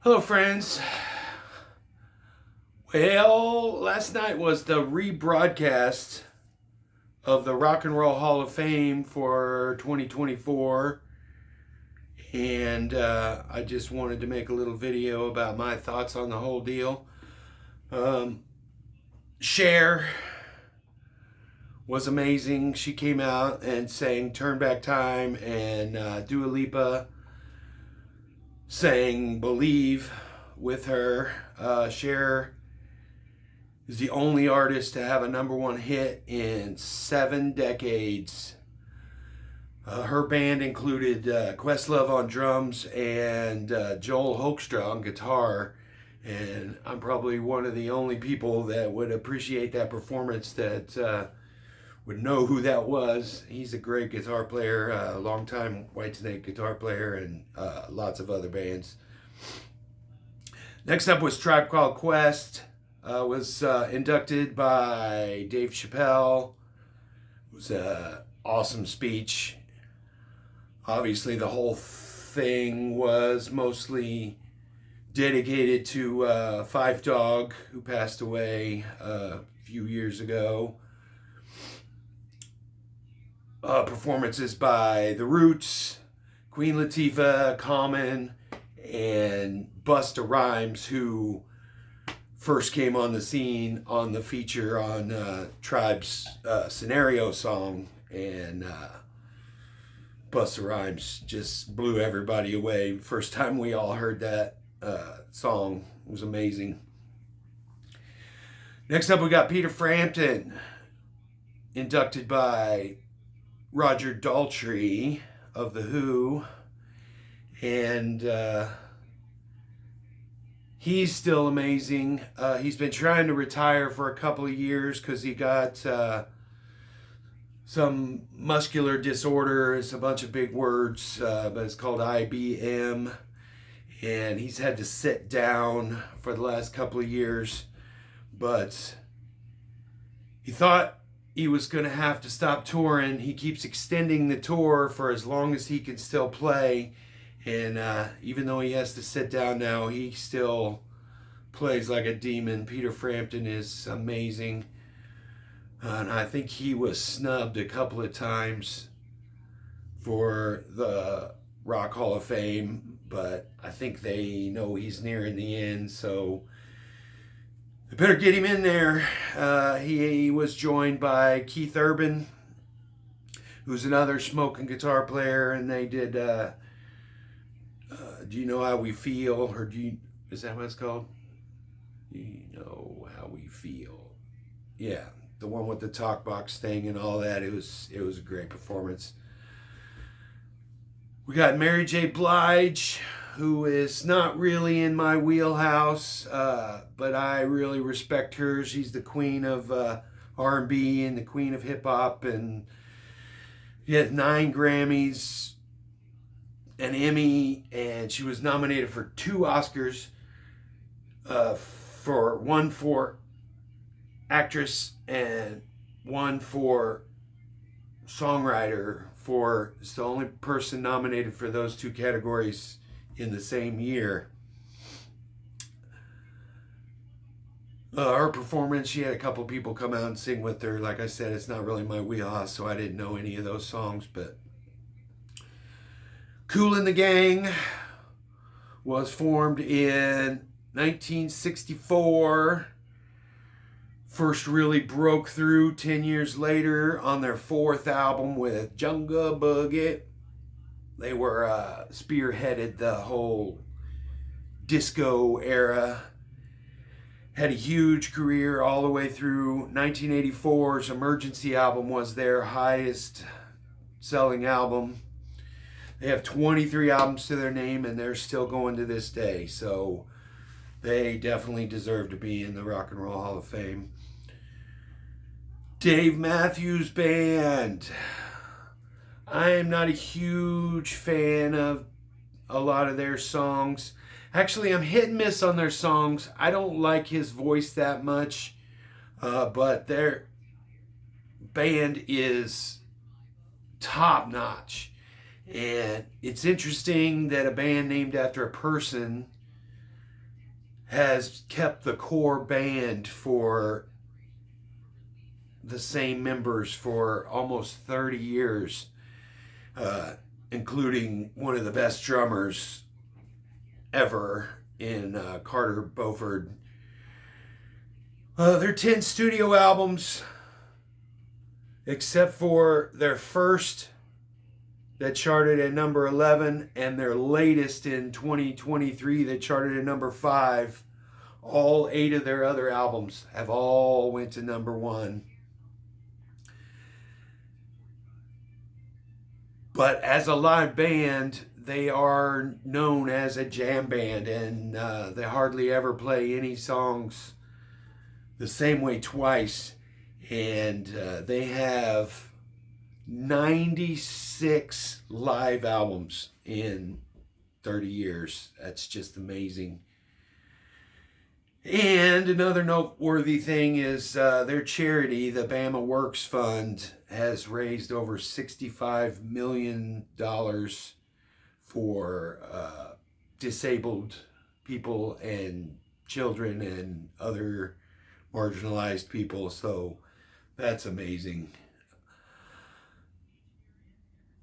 Hello, friends. Well, last night was the rebroadcast of the Rock and Roll Hall of Fame for 2024, and I just wanted to make a little video about my thoughts on the whole deal. Cher was amazing. She came out and sang Turn Back Time, and Dua Lipa sang Believe with her. Cher is the only artist to have a #1 hit in 7 decades. Her band included Questlove on drums and Joel Hoekstra on guitar. And I'm probably one of the only people that would appreciate that performance that would know who that was. He's a great guitar player, longtime Whitesnake guitar player, and lots of other bands. Next up was Tribe Called Quest. Was inducted by Dave Chappelle. It was an awesome speech. Obviously, the whole thing was mostly dedicated to Five Dog, who passed away a few years ago. Performances by The Roots, Queen Latifah, Common, and Busta Rhymes, who first came on the scene on the feature on Tribe's Scenario song, and Busta Rhymes just blew everybody away. First time we all heard that song, it was amazing. Next up, we got Peter Frampton, inducted by Roger Daltrey of The Who, and he's still amazing. He's been trying to retire for a couple of years because he got some muscular disorder. It's a bunch of big words, but it's called IBM. And he's had to sit down for the last couple of years. But he thought he was going to have to stop touring. He keeps extending the tour for as long as he can still play. And even though he has to sit down now, he still plays like a demon. Peter Frampton is amazing. And I think he was snubbed a couple of times for the Rock Hall of Fame, but I think they know he's nearing the end, so they better get him in there. He was joined by Keith Urban, who's another smoking guitar player, and they did Do You Know How We Feel? Or is that what it's called? Do You Know How We Feel? Yeah, the one with the talk box thing and all that. It was a great performance. We got Mary J. Blige, who is not really in my wheelhouse, but I really respect her. She's the queen of R&B and the queen of hip hop, and she had 9 Grammys, an Emmy, and she was nominated for 2 Oscars, for one for actress and one for songwriter. It's the only person nominated for those 2 categories in the same year. Her performance, she had a couple people come out and sing with her. Like I said, it's not really my wheelhouse, so I didn't know any of those songs, but Kool and the Gang was formed in 1964. First really broke through 10 years later on their 4th album with Jungle Boogie. They were spearheaded the whole disco era. Had a huge career all the way through. 1984's Emergency album was their highest selling album. They have 23 albums to their name, and they're still going to this day. So they definitely deserve to be in the Rock and Roll Hall of Fame. Dave Matthews Band. I am not a huge fan of a lot of their songs. Actually, I'm hit and miss on their songs. I don't like his voice that much, but their band is top notch. And it's interesting that a band named after a person has kept the core band for the same members for almost 30 years, including one of the best drummers ever in Carter Beauford. Their 10 studio albums, except for their first that charted at number 11 and their latest in 2023 that charted at number 5, all 8 of their other albums have all went to number 1. But as a live band, they are known as a jam band, and they hardly ever play any songs the same way twice. And they have 96 live albums in 30 years. That's just amazing. And another noteworthy thing is their charity, the Bama Works Fund, has raised over $65 million for disabled people and children and other marginalized people. So that's amazing.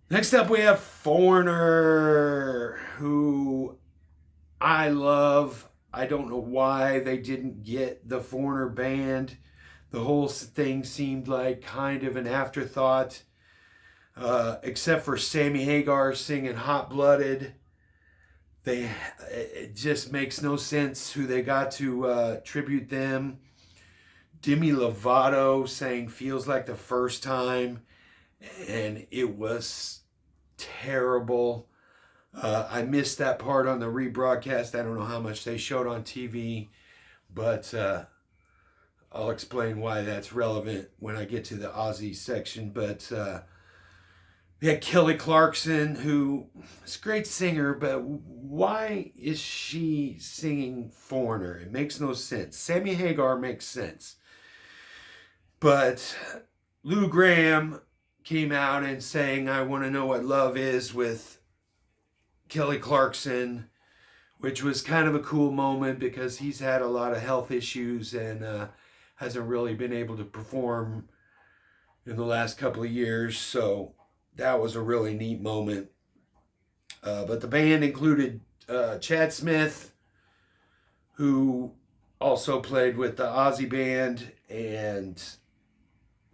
Next up, we have Foreigner, who I love. I don't know why they didn't get the Foreigner band. The whole thing seemed like kind of an afterthought, except for Sammy Hagar singing Hot Blooded. It just makes no sense who they got to tribute them. Demi Lovato sang Feels Like the First Time, and it was terrible. I missed that part on the rebroadcast. I don't know how much they showed on TV, but I'll explain why that's relevant when I get to the Ozzy section. But we had Kelly Clarkson, who is a great singer, but why is she singing Foreigner? It makes no sense. Sammy Hagar makes sense. But Lou Gramm came out and sang I Want to Know What Love Is with Kelly Clarkson, which was kind of a cool moment because he's had a lot of health issues and hasn't really been able to perform in the last couple of years. So that was a really neat moment. But the band included Chad Smith, who also played with the Ozzy band, and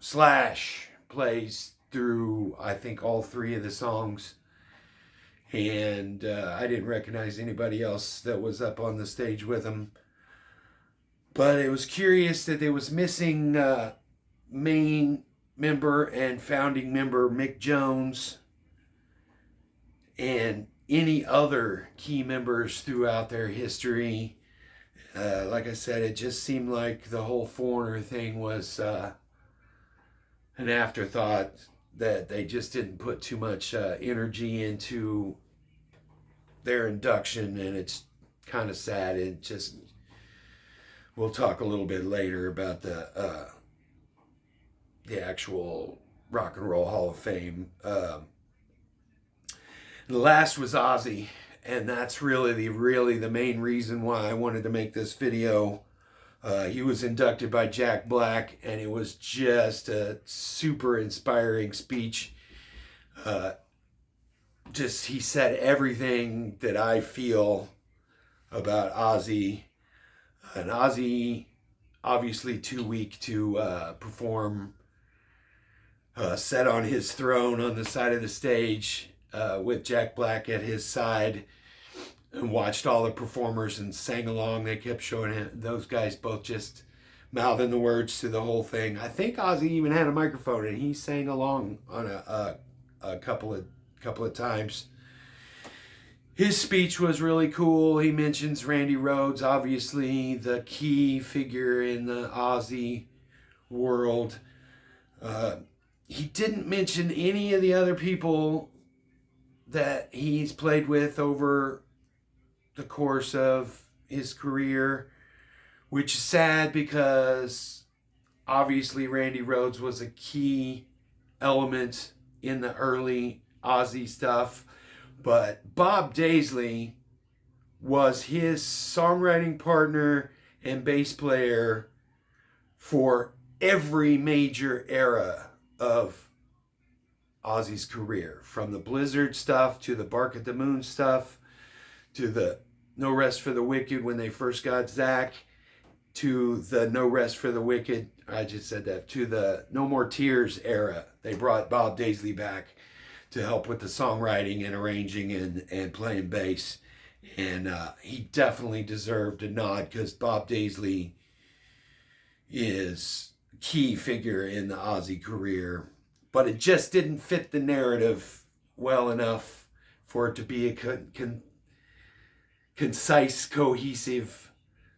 Slash plays through, I think, all 3 of the songs. And I didn't recognize anybody else that was up on the stage with him. But it was curious that they was missing main member and founding member Mick Jones and any other key members throughout their history. Like I said, it just seemed like the whole Foreigner thing was an afterthought, that they just didn't put too much energy into their induction, and it's kind of sad. It just, we'll talk a little bit later about the actual Rock and Roll Hall of Fame. The last was Ozzy, and that's really the main reason why I wanted to make this video. He was inducted by Jack Black, and it was just a super inspiring speech. He said everything that I feel about Ozzy. And Ozzy, obviously too weak to perform, sat on his throne on the side of the stage with Jack Black at his side, and watched all the performers and sang along. They kept showing him, those guys both just mouthing the words to the whole thing. I think Ozzy even had a microphone and he sang along on a couple of times. His speech was really cool. He mentions Randy Rhoads, obviously the key figure in the Ozzy world. He didn't mention any of the other people that he's played with over the course of his career, which is sad because obviously Randy Rhoads was a key element in the early Ozzy stuff. But Bob Daisley was his songwriting partner and bass player for every major era of Ozzy's career, from the Blizzard stuff to the Bark at the Moon stuff to the No Rest for the Wicked when they first got Zach, to the No Rest for the Wicked, I just said that, to the No More Tears era. They brought Bob Daisley back to help with the songwriting and arranging and playing bass. And he definitely deserved a nod because Bob Daisley is a key figure in the Ozzy career. But it just didn't fit the narrative well enough for it to be a concise, cohesive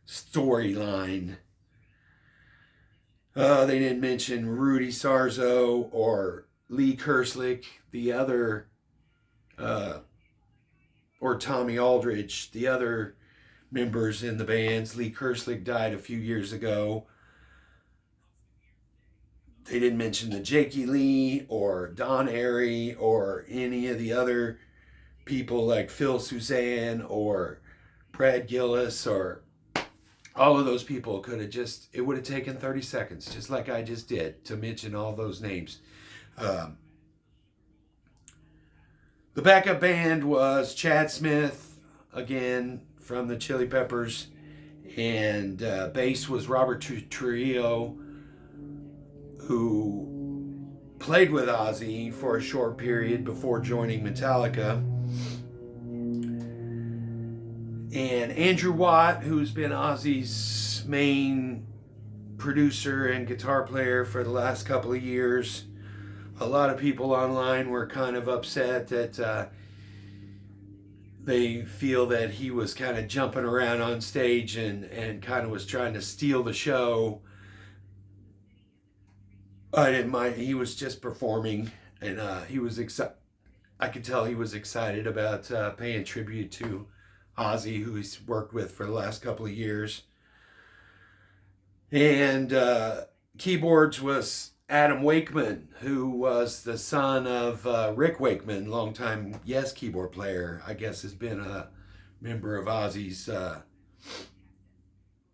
storyline. They didn't mention Rudy Sarzo or Lee Kerslake, the other, or Tommy Aldridge, the other members in the bands. Lee Kerslake died a few years ago. They didn't mention the Jakey Lee or Don Airey or any of the other people like Phil Suzanne or Brad Gillis, or all of those people could have just, it would have taken 30 seconds, just like I just did, to mention all those names. The backup band was Chad Smith, again, from the Chili Peppers, and bass was Robert Trujillo, who played with Ozzy for a short period before joining Metallica. And Andrew Watt, who's been Ozzy's main producer and guitar player for the last couple of years. A lot of people online were kind of upset that they feel that he was kind of jumping around on stage and kind of was trying to steal the show. I didn't mind. He was just performing, and he was excited. I could tell he was excited about paying tribute to Ozzy, who he's worked with for the last couple of years. And keyboards was Adam Wakeman, who was the son of Rick Wakeman, longtime Yes keyboard player. I guess has been a member of Ozzy's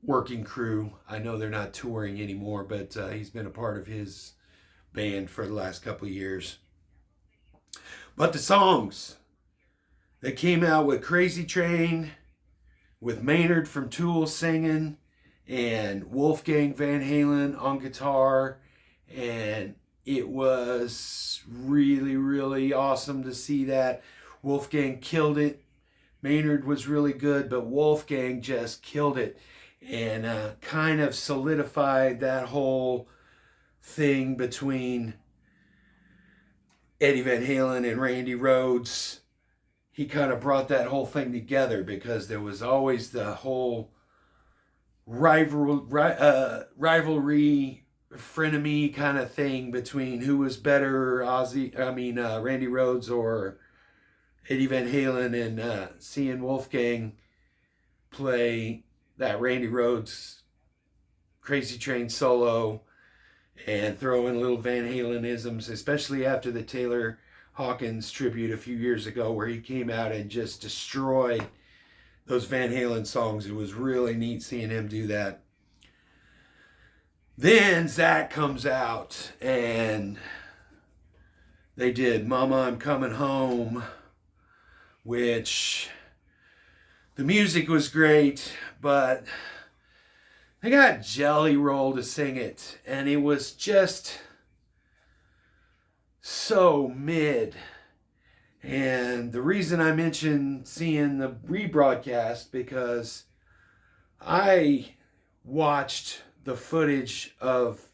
working crew. I know they're not touring anymore, but he's been a part of his band for the last couple of years. But the songs, they came out with Crazy Train, with Maynard from Tool singing, and Wolfgang Van Halen on guitar, and it was really, really awesome to see that. Wolfgang killed it. Maynard was really good, but Wolfgang just killed it, and kind of solidified that whole thing between Eddie Van Halen and Randy Rhoads. He kind of brought that whole thing together because there was always the whole rivalry, frenemy kind of thing between who was better, Randy Rhoads or Eddie Van Halen, and seeing Wolfgang play that Randy Rhoads Crazy Train solo and throw in little Van Halen-isms, especially after the Taylor Hawkins tribute a few years ago where he came out and just destroyed those Van Halen songs. It was really neat seeing him do that. Then Zach comes out and they did Mama, I'm Coming Home, which the music was great, but they got Jelly Roll to sing it, and it was just so mid. And the reason I mentioned seeing the rebroadcast, because I watched the footage of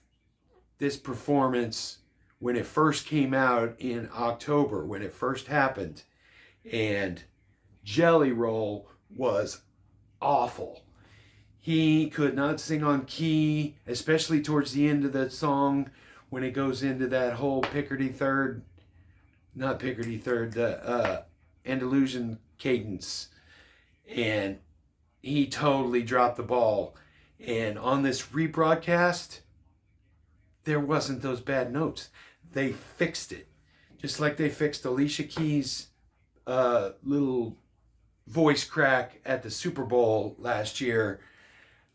this performance when it first came out in October, when it first happened, and Jelly Roll was awful. He could not sing on key, especially towards the end of the song when it goes into that whole the Andalusian cadence. And he totally dropped the ball. And on this rebroadcast, there wasn't those bad notes. They fixed it. Just like they fixed Alicia Keys' little voice crack at the Super Bowl last year,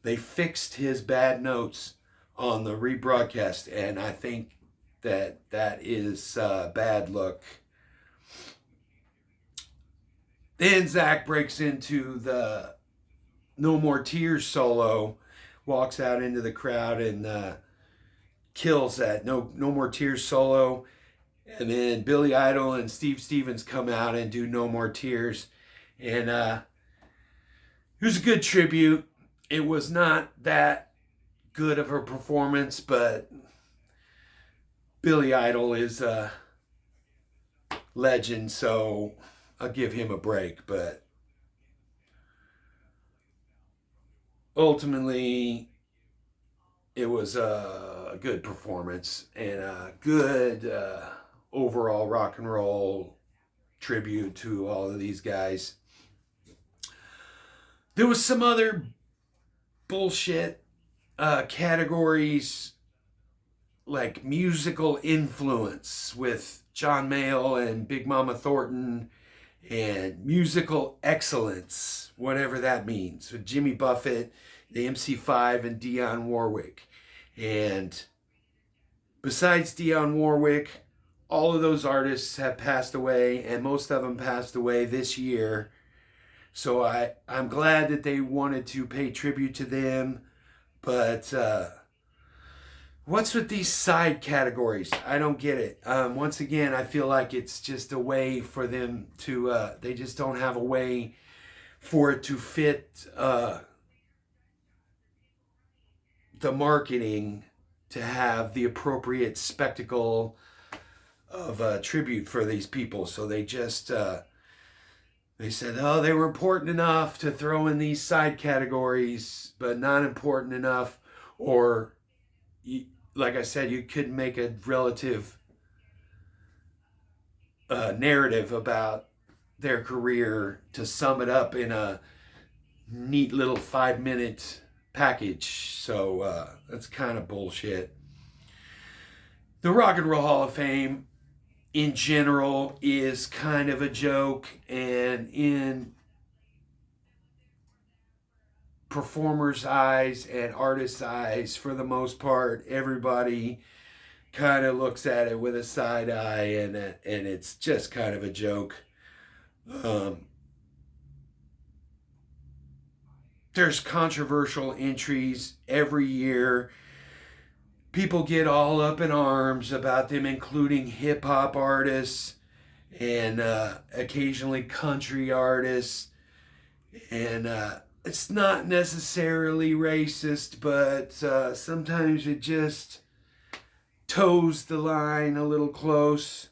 they fixed his bad notes on the rebroadcast, and I think that is bad look. Then Zach breaks into the No More Tears solo, walks out into the crowd and kills that No More Tears solo. And then Billy Idol and Steve Stevens come out and do No More Tears. And it was a good tribute. It was not that good of a performance, but Billy Idol is a legend, so I'll give him a break. But ultimately, it was a good performance and a good overall rock and roll tribute to all of these guys. There was some other bullshit categories like musical influence with John Mayall and Big Mama Thornton, and musical excellence, whatever that means, with Jimmy Buffett, the MC5, and Dionne Warwick. And besides Dionne Warwick, all of those artists have passed away, and most of them passed away this year. So I'm glad that they wanted to pay tribute to them. But what's with these side categories? I don't get it. Once again, I feel like it's just a way for them to, they just don't have a way for it to fit the marketing to have the appropriate spectacle of tribute for these people. So they just, they said, oh, they were important enough to throw in these side categories, but not important enough. Or, like I said, you could make a relative narrative about their career to sum it up in a neat little 5-minute package. So that's kind of bullshit. The Rock and Roll Hall of Fame in general is kind of a joke, and in performers' eyes and artists' eyes, for the most part, everybody kind of looks at it with a side eye, and it's just kind of a joke. There's controversial entries every year. People get all up in arms about them including hip-hop artists and occasionally country artists. And it's not necessarily racist, but sometimes it just toes the line a little close.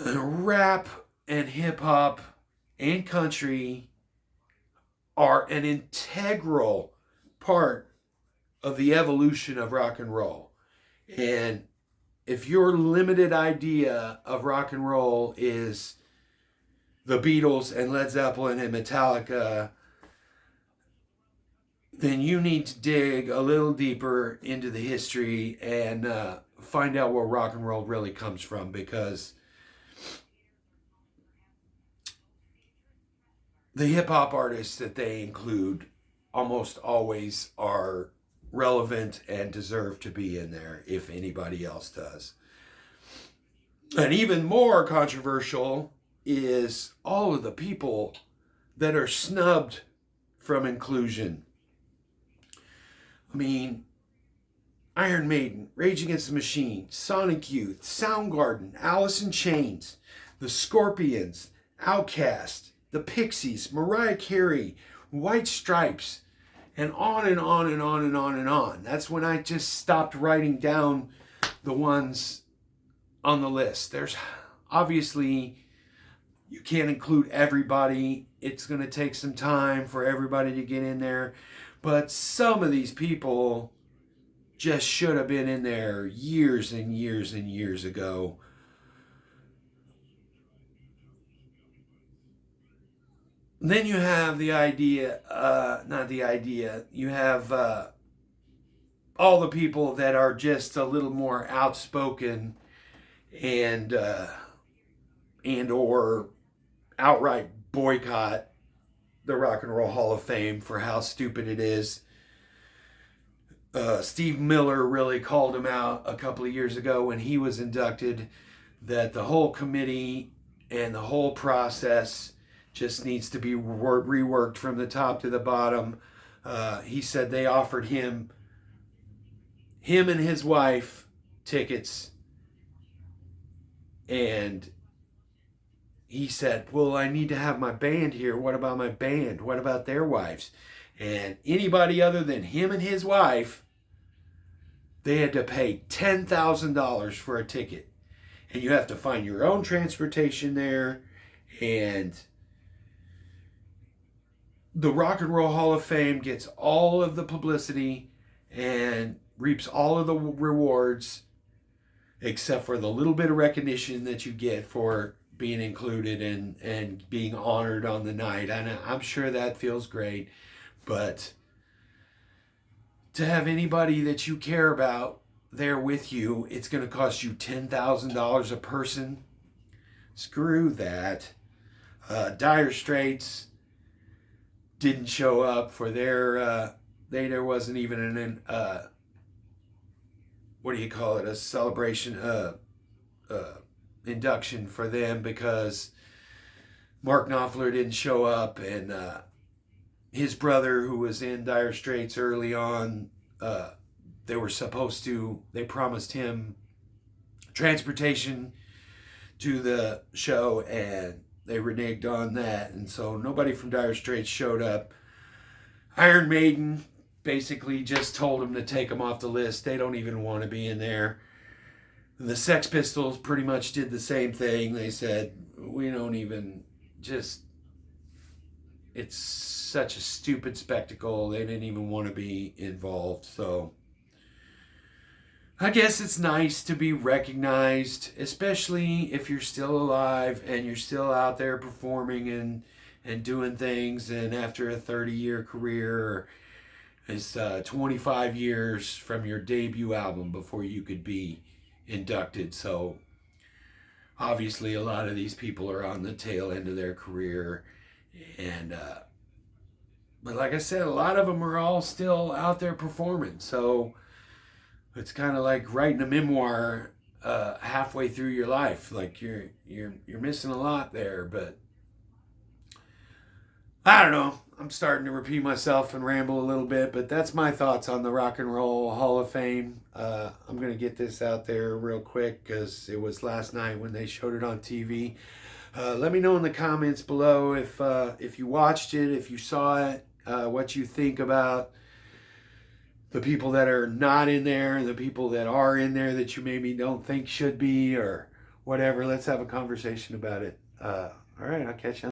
Rap and hip-hop and country are an integral part of the evolution of rock and roll. And if your limited idea of rock and roll is the Beatles and Led Zeppelin and Metallica, then you need to dig a little deeper into the history and find out where rock and roll really comes from, because the hip-hop artists that they include almost always are relevant and deserve to be in there if anybody else does. And even more controversial is all of the people that are snubbed from inclusion. I mean, Iron Maiden, Rage Against the Machine, Sonic Youth, Soundgarden, Alice in Chains, The Scorpions, Outkast, The Pixies, Mariah Carey, White Stripes, and on and on and on and on and on. That's when I just stopped writing down the ones on the list. There's obviously, you can't include everybody. It's going to take some time for everybody to get in there. But some of these people just should have been in there years and years and years ago. Then you have the idea, you have all the people that are just a little more outspoken and or outright boycott the Rock and Roll Hall of Fame for how stupid it is. Steve Miller really called him out a couple of years ago when he was inducted, that the whole committee and the whole process just needs to be reworked from the top to the bottom. He said they offered him and his wife tickets, and he said, well, I need to have my band here. What about my band? What about their wives? And anybody other than him and his wife, they had to pay $10,000 for a ticket. And you have to find your own transportation there. And the Rock and Roll Hall of Fame gets all of the publicity and reaps all of the rewards, except for the little bit of recognition that you get for being included and being honored on the night. And I'm sure that feels great. But to have anybody that you care about there with you, it's going to cost you $10,000 a person. Screw that. Dire Straits didn't show up for their... there wasn't even an... what do you call it? A celebration... induction for them because Mark Knopfler didn't show up, and his brother, who was in Dire Straits early on, they promised him transportation to the show, and they reneged on that, and so nobody from Dire Straits showed up. Iron Maiden basically just told him to take them off the list. They don't even want to be in there. The Sex Pistols pretty much did the same thing. They said, we don't even it's such a stupid spectacle. They didn't even want to be involved. So I guess it's nice to be recognized, especially if you're still alive and you're still out there performing and doing things. And after a 30-year career, it's 25 years from your debut album before you could be inducted. So obviously a lot of these people are on the tail end of their career, and but like I said, a lot of them are all still out there performing. So it's kind of like writing a memoir halfway through your life. Like you're missing a lot there. But I don't know, I'm starting to repeat myself and ramble a little bit, but that's my thoughts on the Rock and Roll Hall of Fame. I'm going to get this out there real quick because it was last night when they showed it on TV. Let me know in the comments below if you watched it, if you saw it, what you think about the people that are not in there and the people that are in there that you maybe don't think should be or whatever. Let's have a conversation about it. All right, I'll catch you.